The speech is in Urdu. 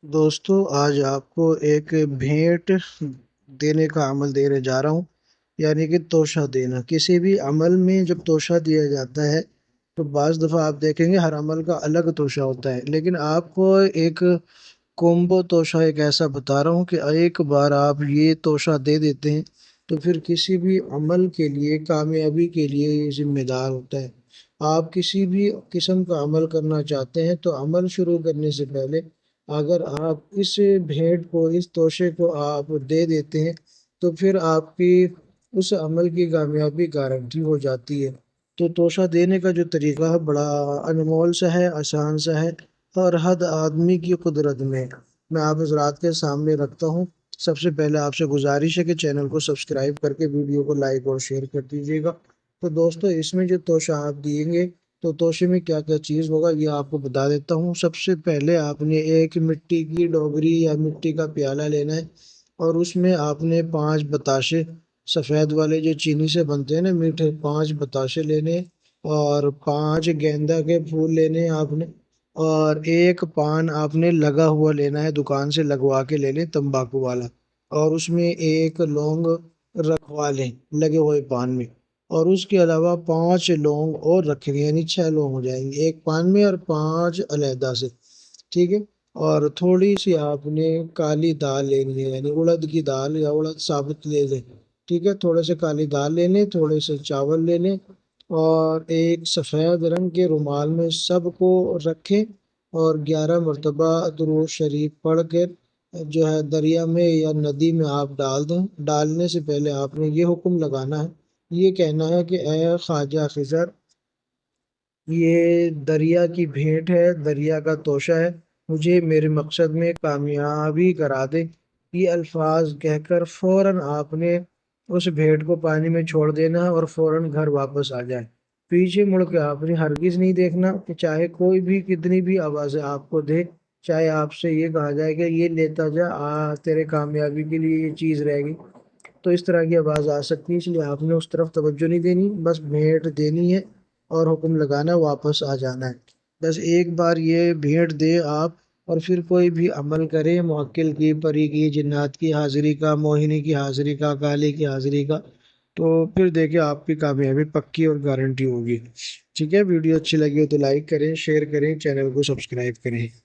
دوستو آج آپ کو ایک بھیٹ دینے کا عمل دینے جا رہا ہوں، یعنی کہ توشہ دینا۔ کسی بھی عمل میں جب توشہ دیا جاتا ہے تو بعض دفعہ آپ دیکھیں گے ہر عمل کا الگ توشہ ہوتا ہے، لیکن آپ کو ایک کومبو توشہ ایک ایسا بتا رہا ہوں کہ ایک بار آپ یہ توشہ دے دیتے ہیں تو پھر کسی بھی عمل کے لیے، کامیابی کے لیے یہ ذمہ دار ہوتا ہے۔ آپ کسی بھی قسم کا عمل کرنا چاہتے ہیں تو عمل شروع کرنے سے پہلے اگر آپ اس بھیٹ کو، اس توشے کو آپ دے دیتے ہیں تو پھر آپ کی اس عمل کی کامیابی گارنٹی ہو جاتی ہے۔ تو توشہ دینے کا جو طریقہ ہے بڑا انمول سا ہے، آسان سا ہے اور ہر آدمی کی قدرت میں آپ حضرات کے سامنے رکھتا ہوں۔ سب سے پہلے آپ سے گزارش ہے کہ چینل کو سبسکرائب کر کے ویڈیو کو لائک اور شیئر کر دیجیے گا۔ تو دوستو اس میں جو توشہ آپ دیں گے تو توشے میں کیا کیا چیز ہوگا یہ آپ کو بتا دیتا ہوں۔ سب سے پہلے آپ نے ایک مٹی کی ڈوگری یا مٹی کا پیالہ لینا ہے اور اس میں آپ نے 5 بتاشے، سفید والے جو چینی سے بنتے ہیں نا میٹھے، 5 بتاشے لینے اور 5 گیندا کے پھول لینے ہیں آپ نے، اور ایک پان آپ نے لگا ہوا لینا ہے، دکان سے لگوا کے لے لیں تمباکو والا، اور اس میں ایک لونگ رکھوا لیں لگے ہوئے پان میں، اور اس کے علاوہ 5 لونگ اور رکھیں گے، یعنی 6 لونگ ہو جائیں گے ایک پان میں اور 5 علیحدہ سے، ٹھیک ہے۔ اور تھوڑی سی آپ نے کالی دال لینی ہے، یعنی اڑد کی دال یا اڑد ثابت لے لیں، ٹھیک ہے۔ تھوڑے سے کالی دال لینے، تھوڑے سے چاول لینے، اور ایک سفید رنگ کے رومال میں سب کو رکھیں اور 11 مرتبہ درود شریف پڑھ کر جو ہے دریا میں یا ندی میں آپ ڈال دیں۔ ڈالنے سے پہلے آپ نے یہ حکم لگانا ہے، یہ کہنا ہے کہ اے خواجہ خضر، یہ دریا کی بھیٹ ہے، دریا کا توشہ ہے، مجھے میرے مقصد میں کامیابی کرا دے۔ یہ الفاظ کہہ کر فوراً آپ نے اس بھیٹ کو پانی میں چھوڑ دینا ہے اور فوراً گھر واپس آ جائے۔ پیچھے مڑ کے آپ نے ہرگز نہیں دیکھنا کہ چاہے کوئی بھی کتنی بھی آوازیں آپ کو دے، چاہے آپ سے یہ کہا جائے کہ یہ لیتا جا، تیرے کامیابی کے لیے یہ چیز رہے گی، تو اس طرح کی آواز آ سکتی ہے، اس لیے آپ نے اس طرف توجہ نہیں دینی، بس بھیٹ دینی ہے اور حکم لگانا، واپس آ جانا ہے۔ بس ایک بار یہ بھیٹ دے آپ اور پھر کوئی بھی عمل کرے، موکل کی، پری کی، جنات کی حاضری کا، موہنی کی حاضری کا، کالی کی حاضری کا، تو پھر دیکھیں آپ کی کامیابی پکی اور گارنٹی ہوگی۔ ٹھیک ہے، ویڈیو اچھی لگی ہو تو لائک کریں، شیئر کریں، چینل کو سبسکرائب کریں۔